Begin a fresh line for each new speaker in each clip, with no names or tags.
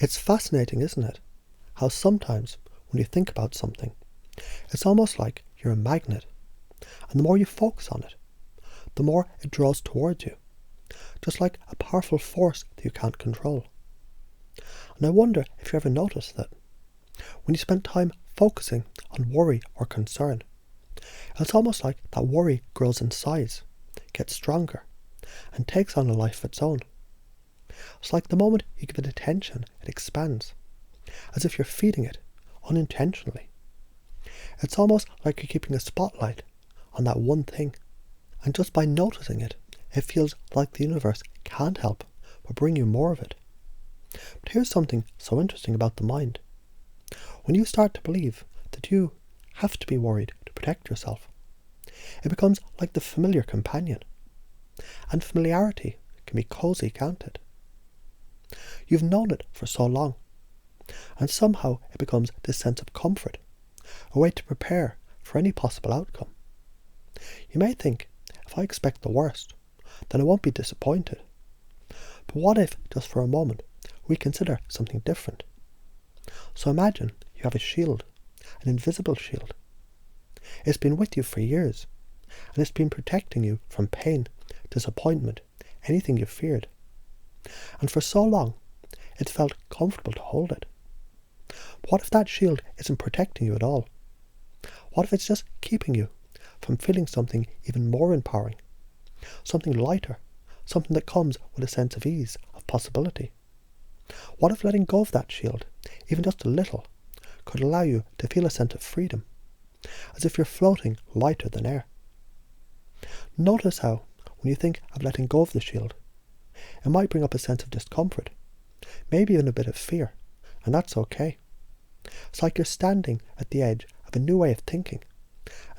It's fascinating, isn't it? How sometimes when you think about something, it's almost like you're a magnet, and the more you focus on it, the more it draws towards you, just like a powerful force that you can't control. And I wonder if you ever noticed that when you spend time focusing on worry or concern, it's almost like that worry grows in size, gets stronger, and takes on a life of its own. It's like the moment you give it attention, it expands, as if you're feeding it unintentionally. It's almost like you're keeping a spotlight on that one thing, and just by noticing it, it feels like the universe can't help but bring you more of it. But here's something so interesting about the mind. When you start to believe that you have to be worried to protect yourself, it becomes like the familiar companion, and familiarity can be cozy, can't it? You've known it for so long, and somehow it becomes this sense of comfort, a way to prepare for any possible outcome. You may think, if I expect the worst, then I won't be disappointed. But what if, just for a moment, we consider something different? So imagine you have a shield, an invisible shield. It's been with you for years, and it's been protecting you from pain, disappointment, anything you feared. And for so long, it felt comfortable to hold it. But what if that shield isn't protecting you at all? What if it's just keeping you from feeling something even more empowering? Something lighter, something that comes with a sense of ease, of possibility. What if letting go of that shield, even just a little, could allow you to feel a sense of freedom, as if you're floating lighter than air? Notice how, when you think of letting go of the shield, it might bring up a sense of discomfort, maybe even a bit of fear, and that's okay. It's like you're standing at the edge of a new way of thinking,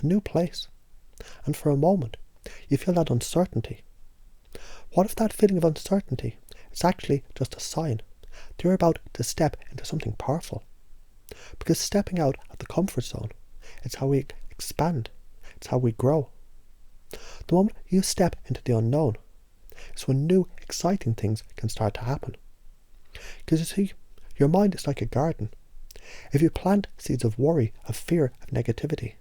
a new place, and for a moment, you feel that uncertainty. What if that feeling of uncertainty is actually just a sign that you're about to step into something powerful? Because stepping out of the comfort zone, it's how we expand, it's how we grow. The moment you step into the unknown is when new, exciting things can start to happen. Because you see, your mind is like a garden. If you plant seeds of worry, of fear, of negativity,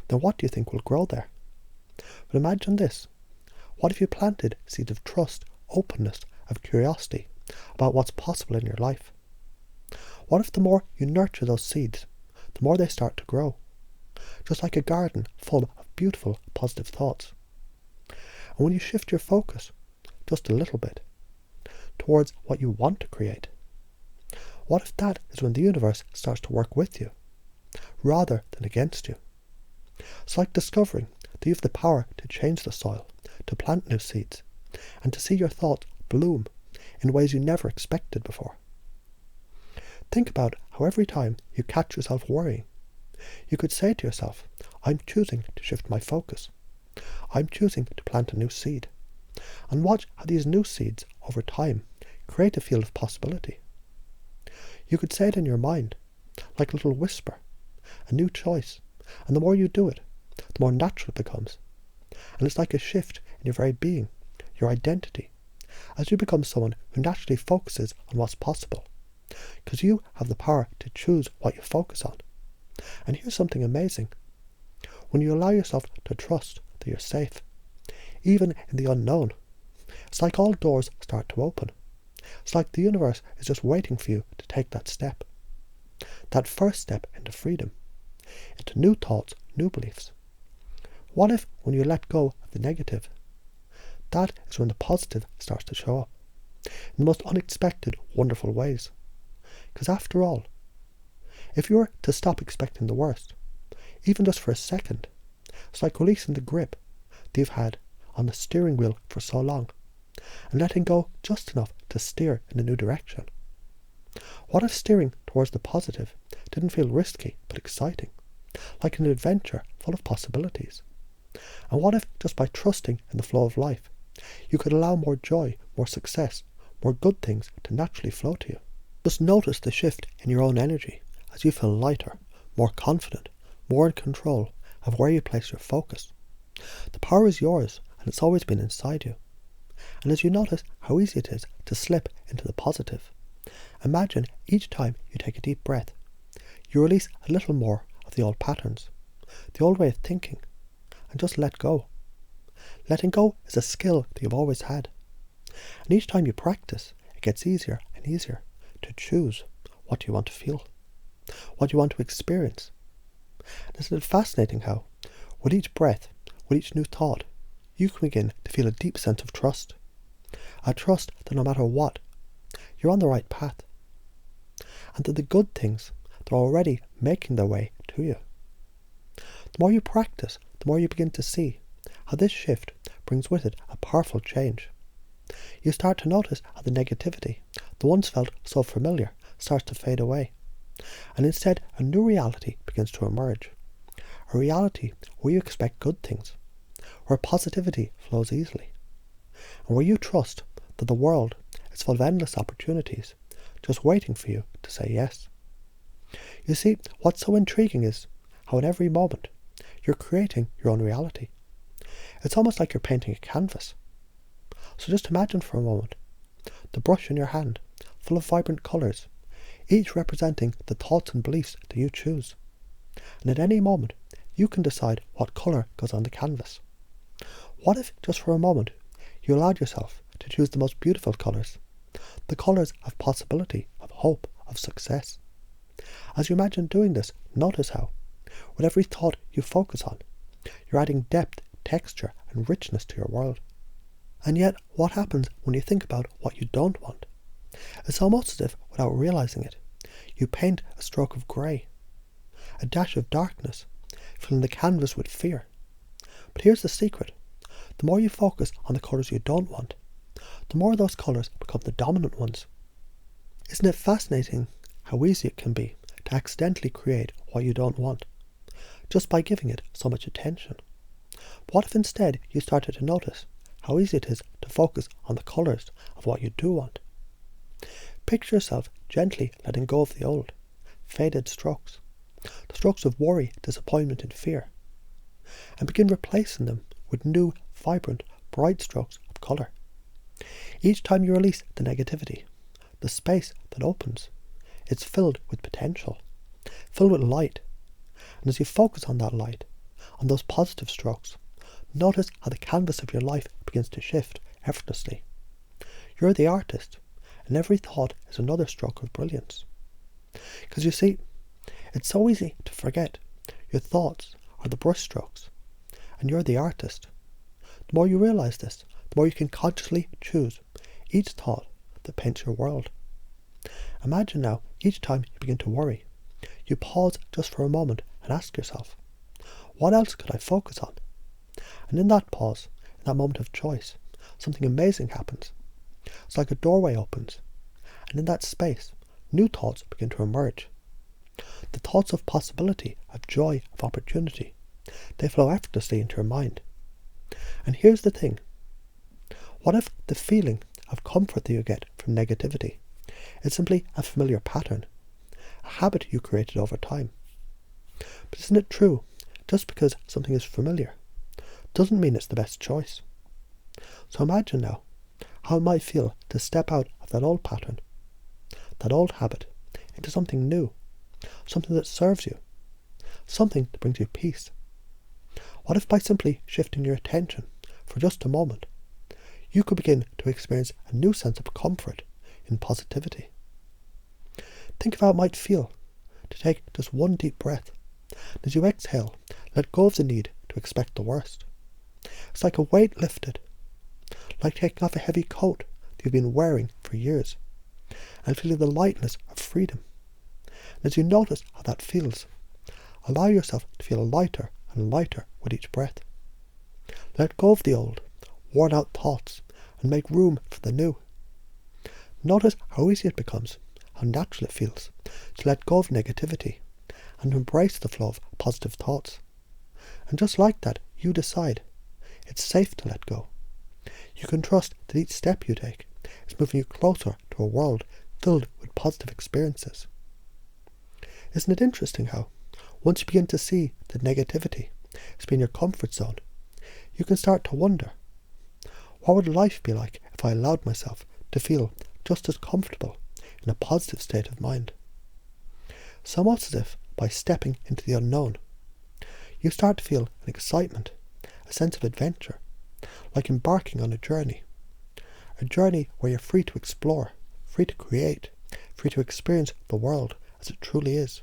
then what do you think will grow there? But imagine this. What if you planted seeds of trust, openness, of curiosity about what's possible in your life? What if the more you nurture those seeds, the more they start to grow? Just like a garden full of beautiful, positive thoughts. And when you shift your focus, just a little bit, towards what you want to create, what if that is when the universe starts to work with you, rather than against you? It's like discovering that you have the power to change the soil, to plant new seeds, and to see your thoughts bloom in ways you never expected before. Think about how every time you catch yourself worrying, you could say to yourself, I'm choosing to shift my focus. I'm choosing to plant a new seed. And watch how these new seeds, over time, create a field of possibility. You could say it in your mind, like a little whisper, a new choice, and the more you do it, the more natural it becomes. And it's like a shift in your very being, your identity, as you become someone who naturally focuses on what's possible, because you have the power to choose what you focus on. And here's something amazing. When you allow yourself to trust that you're safe, even in the unknown, it's like all doors start to open. It's like the universe is just waiting for you to take that step. That first step into freedom, into new thoughts, new beliefs. What if, when you let go of the negative, that is when the positive starts to show up, in the most unexpected, wonderful ways? Because after all, if you were to stop expecting the worst, even just for a second, it's like releasing the grip that you've had on the steering wheel for so long, and letting go just enough to steer in a new direction. What if steering towards the positive didn't feel risky but exciting, like an adventure full of possibilities? And what if, just by trusting in the flow of life, you could allow more joy, more success, more good things to naturally flow to you? Just notice the shift in your own energy as you feel lighter, more confident, more in control of where you place your focus. The power is yours, and it's always been inside you. And as you notice how easy it is to slip into the positive, Imagine each time you take a deep breath, you release a little more of the old patterns, the old way of thinking, and just let go. Letting go is a skill that you've always had. And each time you practice, it gets easier and easier to choose what you want to feel, what you want to experience. And isn't it fascinating how, with each breath, with each new thought, you can begin to feel a deep sense of trust. A trust that no matter what, you're on the right path. And that the good things, they're already making their way to you. The more you practice, the more you begin to see how this shift brings with it a powerful change. You start to notice how the negativity that once felt so familiar starts to fade away. And instead, a new reality begins to emerge. A reality where you expect good things, where positivity flows easily, and where you trust that the world is full of endless opportunities just waiting for you to say yes. You see, what's so intriguing is how in every moment you're creating your own reality. It's almost like you're painting a canvas. So just imagine for a moment the brush in your hand, full of vibrant colours, each representing the thoughts and beliefs that you choose. And at any moment, you can decide what colour goes on the canvas. What if, just for a moment, you allowed yourself to choose the most beautiful colours, the colours of possibility, of hope, of success? As you imagine doing this, notice how, with every thought you focus on, you're adding depth, texture, and richness to your world. And yet, what happens when you think about what you don't want? It's almost as if, without realising it, you paint a stroke of grey, a dash of darkness, filling the canvas with fear. But here's the secret. The more you focus on the colours you don't want, the more those colours become the dominant ones. Isn't it fascinating how easy it can be to accidentally create what you don't want, just by giving it so much attention? But what if instead you started to notice how easy it is to focus on the colours of what you do want? Picture yourself gently letting go of the old, faded strokes, the strokes of worry, disappointment and fear, and begin replacing them with new, vibrant, bright strokes of colour. Each time you release the negativity, the space that opens, it's filled with potential, filled with light. And as you focus on that light, on those positive strokes, notice how the canvas of your life begins to shift effortlessly. You're the artist, and every thought is another stroke of brilliance. Because you see, it's so easy to forget your thoughts are the brush strokes, and you're the artist. The more you realise this, the more you can consciously choose each thought that paints your world. Imagine now, each time you begin to worry, you pause just for a moment and ask yourself, what else could I focus on? And in that pause, in that moment of choice, something amazing happens. It's like a doorway opens, and in that space, new thoughts begin to emerge. The thoughts of possibility, of joy, of opportunity, they flow effortlessly into your mind. And here's the thing. What if the feeling of comfort that you get from negativity is simply a familiar pattern, a habit you created over time? But isn't it true, just because something is familiar doesn't mean it's the best choice? So imagine now how it might feel to step out of that old pattern, that old habit, into something new, something that serves you, something that brings you peace. What if by simply shifting your attention for just a moment, you could begin to experience a new sense of comfort in positivity? Think of how it might feel to take just one deep breath. As you exhale, let go of the need to expect the worst. It's like a weight lifted, like taking off a heavy coat that you've been wearing for years, and feeling the lightness of freedom. And as you notice how that feels, allow yourself to feel lighter and lighter with each breath. Let go of the old, worn out thoughts and make room for the new. Notice how easy it becomes, how natural it feels to let go of negativity and embrace the flow of positive thoughts. And just like that, you decide it's safe to let go. You can trust that each step you take is moving you closer to a world filled with positive experiences. Isn't it interesting how, once you begin to see that negativity has been your comfort zone, you can start to wonder, what would life be like if I allowed myself to feel just as comfortable in a positive state of mind. It's almost as if by stepping into the unknown, you start to feel an excitement, a sense of adventure, like embarking on a journey where you're free to explore, free to create, free to experience the world as it truly is,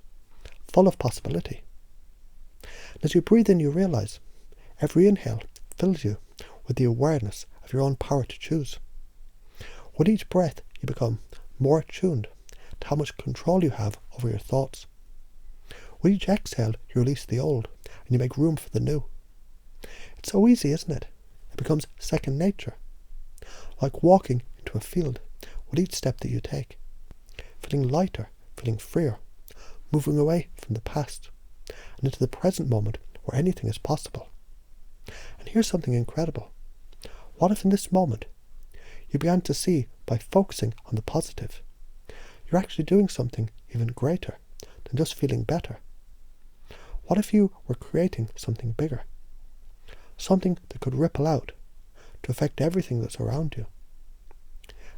full of possibility. And as you breathe in, you realize every inhale fills you with the awareness of your own power to choose. With each breath, you become more attuned to how much control you have over your thoughts. With each exhale, you release the old and you make room for the new. It's so easy, isn't it? It becomes second nature, like walking into a field with each step that you take, feeling lighter, feeling freer, moving away from the past and into the present moment where anything is possible. And here's something incredible. What if in this moment you began to see, by focusing on the positive, you're actually doing something even greater than just feeling better? What if you were creating something bigger? Something that could ripple out to affect everything that's around you.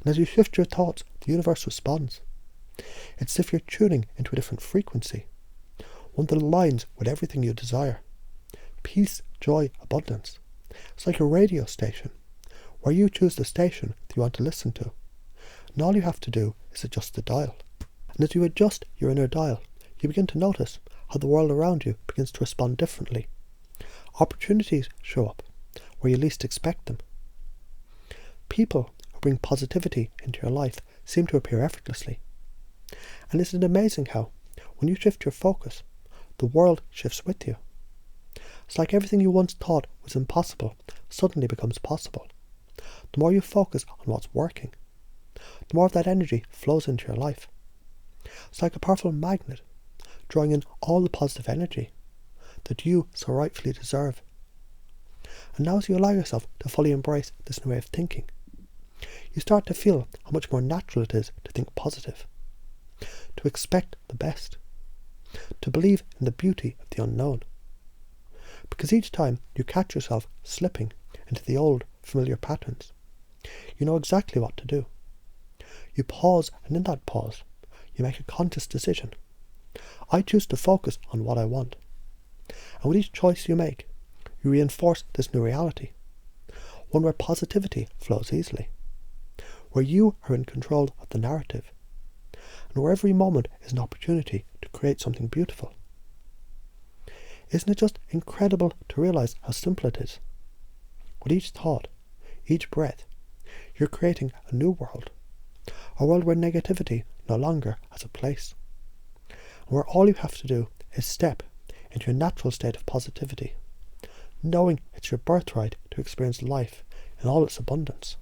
And as you shift your thoughts, the universe responds. It's as if you're tuning into a different frequency, one that aligns with everything you desire. Peace, joy, abundance. It's like a radio station, where you choose the station that you want to listen to. And all you have to do is adjust the dial. And as you adjust your inner dial, you begin to notice how the world around you begins to respond differently. Opportunities show up where you least expect them. People who bring positivity into your life seem to appear effortlessly. And isn't it amazing how, when you shift your focus, the world shifts with you? It's like everything you once thought was impossible suddenly becomes possible. The more you focus on what's working, the more of that energy flows into your life. It's like a powerful magnet, drawing in all the positive energy that you so rightfully deserve. And now as you allow yourself to fully embrace this new way of thinking, you start to feel how much more natural it is to think positive, to expect the best, to believe in the beauty of the unknown. Because each time you catch yourself slipping into the old familiar patterns, you know exactly what to do. You pause, and in that pause, you make a conscious decision. I choose to focus on what I want. And with each choice you make, you reinforce this new reality, one where positivity flows easily, where you are in control of the narrative, and where every moment is an opportunity to create something beautiful. Isn't it just incredible to realize how simple it is? With each thought, each breath, you're creating a new world, a world where negativity no longer has a place, and where all you have to do is step into a natural state of positivity, knowing it's your birthright to experience life in all its abundance.